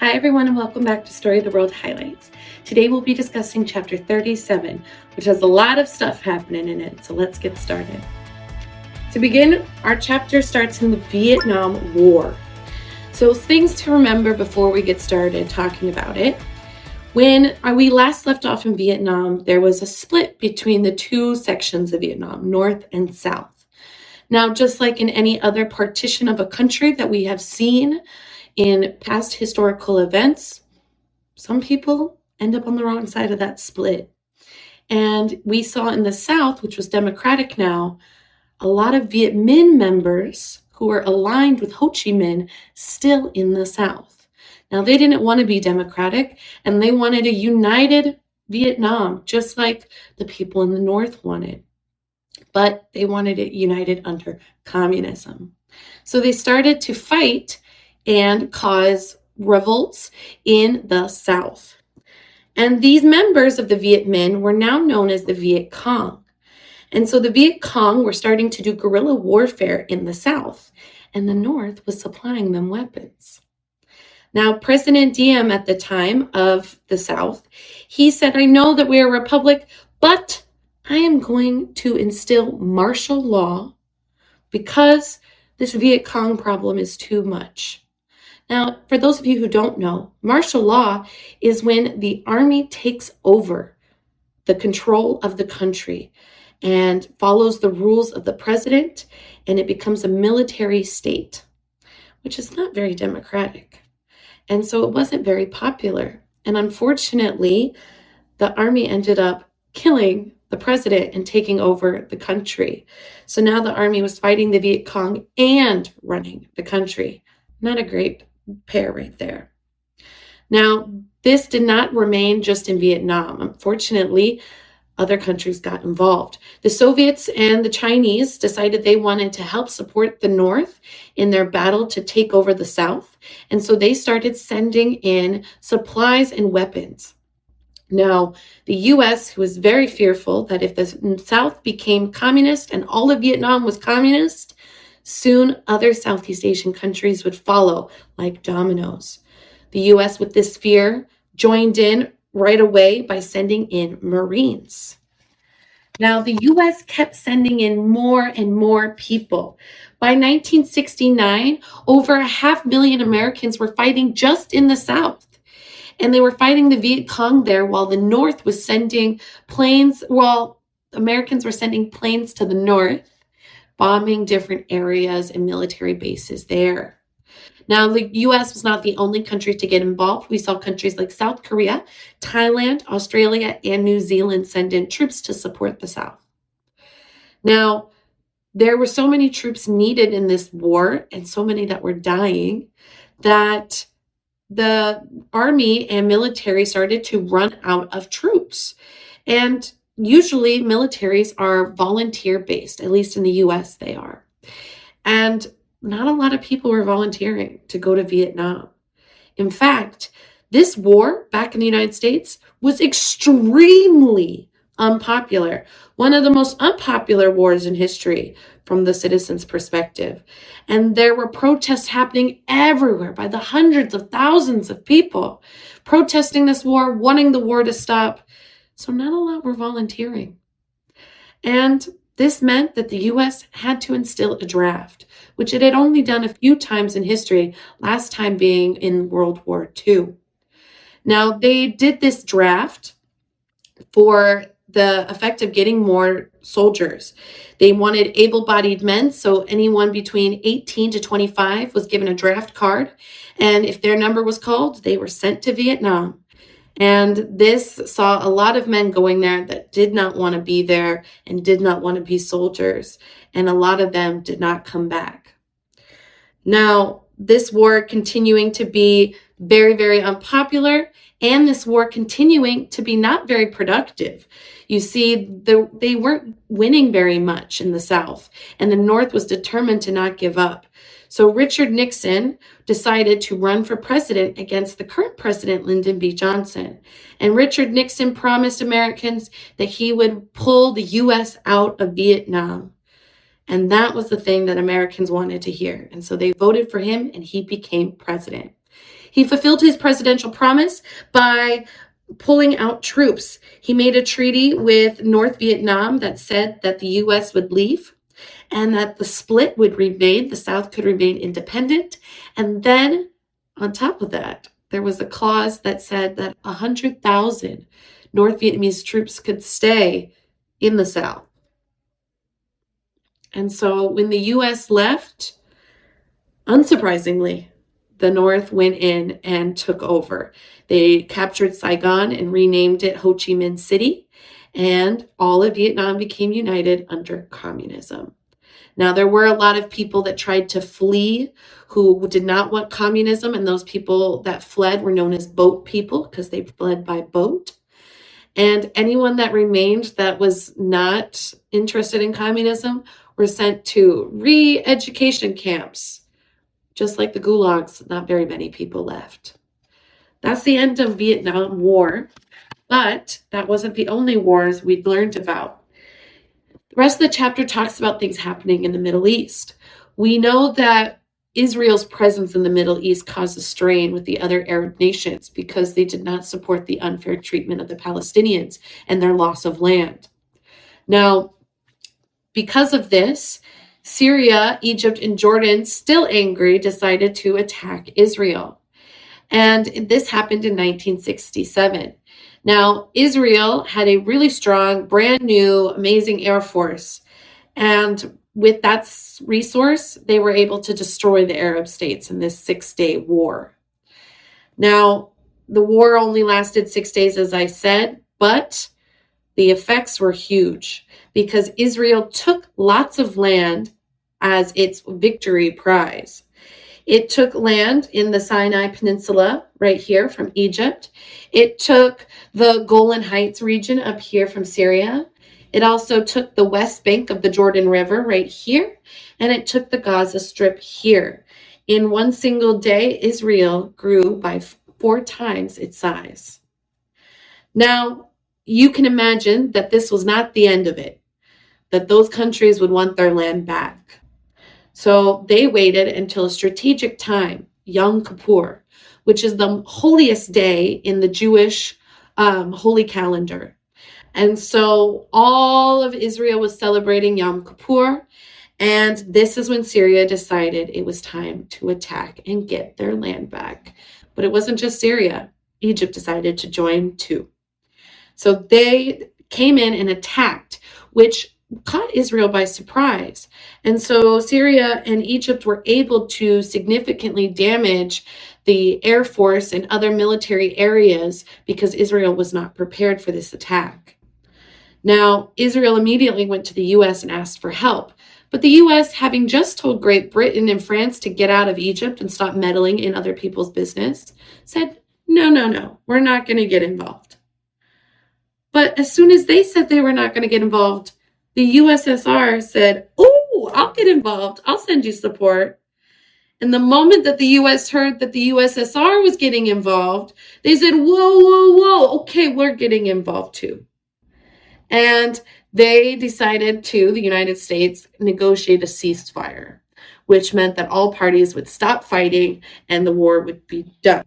Hi everyone, and welcome back to Story of the World Highlights. Today we'll be discussing chapter 37, which has a lot of stuff happening in it, so let's get started. To begin, our chapter starts in the Vietnam War. So things to remember before we get started talking about it. When we last left off in Vietnam, there was a split between the two sections of Vietnam, North and South. Now, just like in any other partition of a country that we have seen in past historical events, some people end up on the wrong side of that split. And we saw in the South, which was Democratic now, a lot of Viet Minh members who were aligned with Ho Chi Minh still in the South. Now, they didn't want to be Democratic, and they wanted a united Vietnam, just like the people in the North wanted. But they wanted it united under communism. So they started to fight and cause revolts in the South. And these members of the Viet Minh were now known as the Viet Cong. And so the Viet Cong were starting to do guerrilla warfare in the South, and the North was supplying them weapons. Now, President Diem at the time of the South, he said, "I know that we are a republic, but I am going to instill martial law because this Viet Cong problem is too much." Now, for those of you who don't know, martial law is when the army takes over the control of the country and follows the rules of the president, and it becomes a military state, which is not very democratic. And so it wasn't very popular. And unfortunately, the army ended up killing the president and taking over the country. So now the army was fighting the Viet Cong and running the country. Not a great pair right there. Now, this did not remain just in Vietnam. Unfortunately, other countries got involved. The Soviets and the Chinese decided they wanted to help support the North in their battle to take over the South. And so they started sending in supplies and weapons. Now, the U.S., who was very fearful that if the South became communist and all of Vietnam was communist, soon other Southeast Asian countries would follow like dominoes. The U.S., with this fear, joined in right away by sending in Marines. Now, the U.S. kept sending in more and more people. By 1969, over 500,000 Americans were fighting just in the South. And they were fighting the Viet Cong there while the North was sending planes, Americans were sending planes to the North, bombing different areas and military bases there. Now, the U.S. was not the only country to get involved. We saw countries like South Korea, Thailand, Australia, and New Zealand send in troops to support the South. Now, there were so many troops needed in this war and so many that were dying that the army and military started to run out of troops. And usually militaries are volunteer-based, at least in the U.S. they are. And not a lot of people were volunteering to go to Vietnam. In fact, this war back in the United States was extremely unpopular. One of the most unpopular wars in history from the citizens' perspective. And there were protests happening everywhere by the hundreds of thousands of people protesting this war, wanting the war to stop. So not a lot were volunteering. And this meant that the U.S. had to instill a draft, which it had only done a few times in history, last time being in World War II. Now, they did this draft for the effect of getting more soldiers. They wanted able-bodied men, so anyone between 18 to 25 was given a draft card, and if their number was called, they were sent to Vietnam. And this saw a lot of men going there that did not want to be there and did not want to be soldiers, and a lot of them did not come back. Now, this war continuing to be very, very unpopular, and this war continuing to be not very productive. You see, they weren't winning very much in the South, and the North was determined to not give up. So Richard Nixon decided to run for president against the current president, Lyndon B. Johnson. And Richard Nixon promised Americans that he would pull the U.S. out of Vietnam. And that was the thing that Americans wanted to hear. And so they voted for him, and he became president. He fulfilled his presidential promise by pulling out troops. He made a treaty with North Vietnam that said that the U.S. would leave and that the split would remain, the South could remain independent. And then on top of that, there was a clause that said that 100,000 North Vietnamese troops could stay in the South. And so when the U.S. left, unsurprisingly, the North went in and took over. They captured Saigon and renamed it Ho Chi Minh City, and all of Vietnam became united under communism. Now, there were a lot of people that tried to flee who did not want communism, and those people that fled were known as boat people because they fled by boat. And anyone that remained that was not interested in communism were sent to re-education camps. Just like the gulags, not very many people left. That's the end of Vietnam War, but that wasn't the only wars we'd learned about. The rest of the chapter talks about things happening in the Middle East. We know that Israel's presence in the Middle East caused a strain with the other Arab nations because they did not support the unfair treatment of the Palestinians and their loss of land. Now, because of this, Syria, Egypt, and Jordan, still angry, decided to attack Israel. And this happened in 1967. Now, Israel had a really strong, brand new, amazing Air Force. And with that resource, they were able to destroy the Arab states in this 6-day war. Now, the war only lasted 6 days, as I said, but the effects were huge because Israel took lots of land as its victory prize. It took land in the Sinai Peninsula right here from Egypt. It took the Golan Heights region up here from Syria. It also took the west bank of the Jordan River right here, and it took the Gaza Strip here. In one single day, Israel grew by 4 times its size. Now, you can imagine that this was not the end of it, that those countries would want their land back. So they waited until a strategic time, Yom Kippur, which is the holiest day in the Jewish holy calendar. And so all of Israel was celebrating Yom Kippur, and this is when Syria decided it was time to attack and get their land back. But it wasn't just Syria. Egypt decided to join too. So they came in and attacked, which caught Israel by surprise. And so Syria and Egypt were able to significantly damage the Air Force and other military areas because Israel was not prepared for this attack. Now, Israel immediately went to the U.S. and asked for help. But the U.S., having just told Great Britain and France to get out of Egypt and stop meddling in other people's business, said, no, we're not going to get involved. But as soon as they said they were not going to get involved, the USSR said, oh, I'll get involved. I'll send you support. And the moment that the U.S. heard that the USSR was getting involved, they said, whoa, okay, we're getting involved too. And they decided to, the United States, negotiate a ceasefire, which meant that all parties would stop fighting and the war would be done.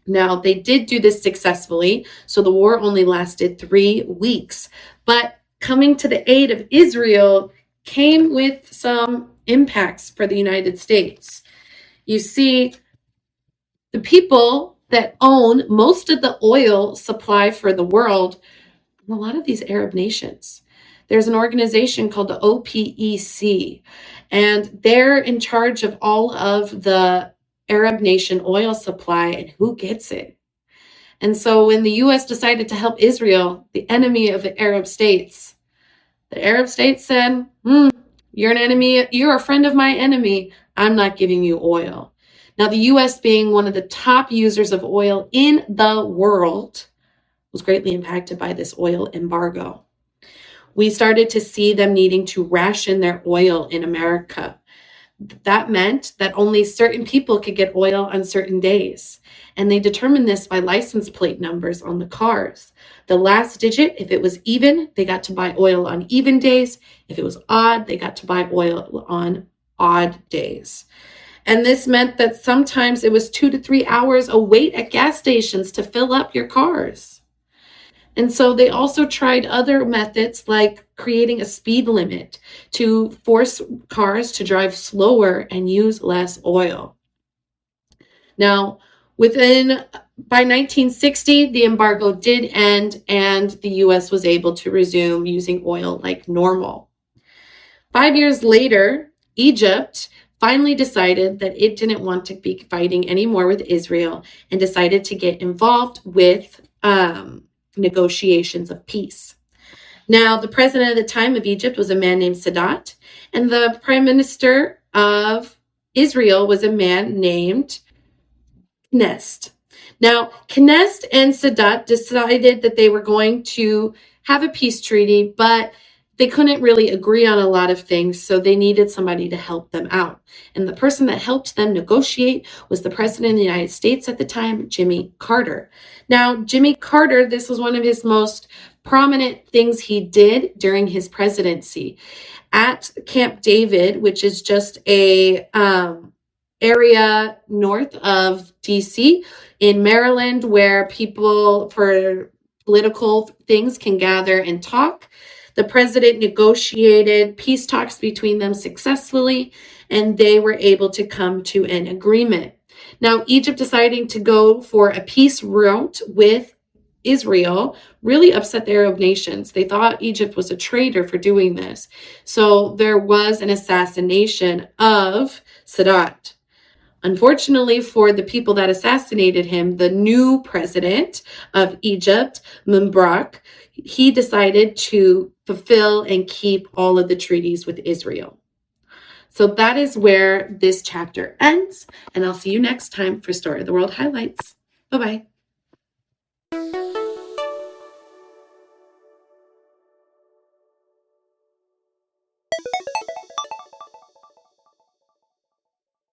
Now, they did do this successfully, so the war only lasted 3 weeks. But coming to the aid of Israel came with some impacts for the United States. You see, the people that own most of the oil supply for the world, a lot of these Arab nations. There's an organization called the OPEC, and they're in charge of all of the Arab nation oil supply and who gets it. And so when the U.S. decided to help Israel, the enemy of the Arab states said, you're an enemy, you're a friend of my enemy, I'm not giving you oil. Now, the U.S. being one of the top users of oil in the world was greatly impacted by this oil embargo. We started to see them needing to ration their oil in America. That meant that only certain people could get oil on certain days. And they determined this by license plate numbers on the cars. The last digit, if it was even, they got to buy oil on even days. If it was odd, they got to buy oil on odd days. And this meant that sometimes it was 2 to 3 hours a wait at gas stations to fill up your cars. And so they also tried other methods like creating a speed limit to force cars to drive slower and use less oil. Now, by 1960, the embargo did end and the US was able to resume using oil like normal. 5 years later, Egypt finally decided that it didn't want to be fighting anymore with Israel and decided to get involved with negotiations of peace. Now, the president at the time of Egypt was a man named Sadat, and the prime minister of Israel was a man named Knest. Now, Knest and Sadat decided that they were going to have a peace treaty, but they couldn't really agree on a lot of things, so they needed somebody to help them out. And the person that helped them negotiate was the president of the United States at the time, Jimmy Carter. Now, Jimmy Carter, this was one of his most prominent things he did during his presidency. At Camp David, which is just a area north of DC in Maryland, where people for political things can gather and talk. The president negotiated peace talks between them successfully, and they were able to come to an agreement. Now, Egypt deciding to go for a peace route with Israel really upset the Arab nations. They thought Egypt was a traitor for doing this. So there was an assassination of Sadat. Unfortunately for the people that assassinated him, the new president of Egypt, Mubarak, he decided to fulfill and keep all of the treaties with Israel. So that is where this chapter ends, and I'll see you next time for Story of the World Highlights. Bye-bye.